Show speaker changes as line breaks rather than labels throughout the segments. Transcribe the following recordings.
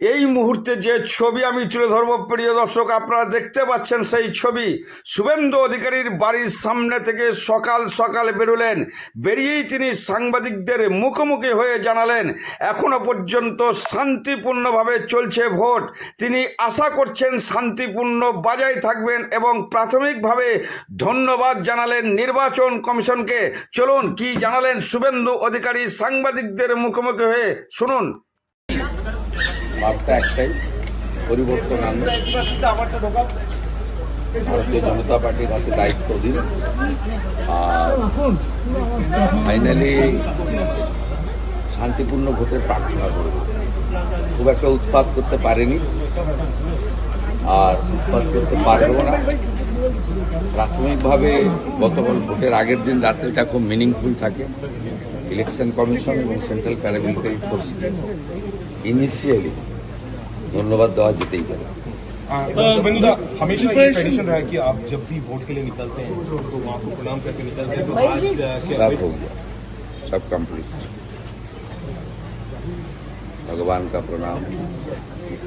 এই মুহূর্তে যে ছবি আমি তুলে ধরবো প্রিয় দর্শক, আপনারা দেখতে পাচ্ছেন সেই ছবি। শুভেন্দু অধিকারীর বাড়ির সামনে থেকে সকাল সকাল বেরোলেন, বেরিয়েই তিনি সাংবাদিকদের মুখোমুখি হয়ে জানালেন এখনো পর্যন্ত শান্তিপূর্ণভাবে চলছে ভোট। তিনি আশা করছেন শান্তিপূর্ণ বজায় থাকবেন এবং প্রাথমিকভাবে ধন্যবাদ জানালেন নির্বাচন কমিশনকে। চলুন কি জানালেন শুভেন্দু অধিকারী সাংবাদিকদের মুখোমুখি হয়ে, শুনুন।
বার্তা একটাই, পরিবর্তন আনবে। ভারতীয় জনতা পার্টির কাছে দায়িত্ব দিন, আর ফাইনালি শান্তিপূর্ণ ভোটের প্রার্থনা করব। খুব একটা উৎপাত করতে পারেনি আর উৎপাত করতে পারবো না। প্রাথমিকভাবে গতকাল ভোটের আগের দিন রাত্রিটা খুব মিনিংফুল থাকে। ইলেকশন কমিশন এবং সেন্ট্রাল প্যারামিলিটারি ফোর্সকে ইনিশিয়ালি ধन्यवाद देवा जीतेगी करे।
हमेशा ये ट्रेडिशन रहा है कि आप जब भी वोट के लिए निकलते हैं तो वहाँ को प्रणाम करके निकलते हैं, तो आज
सब हो गया, सब कंप्लीट। भगवान का प्रणाम,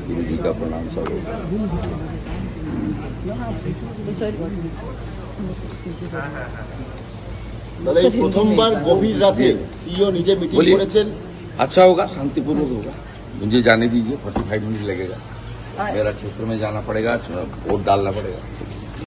गुरु जी का प्रणाम, सब हो गया।
প্রথমবার গভীর রাতে সিইও নিজে মিটিং করেছেন।
अच्छा होगा, शांतिपूर्वक होगा। मुझे जाने दीजिए, 45 मिनट लगेगा। मेरा क्षेत्र में जाना पड़ेगा, वोट डालना पड़ेगा।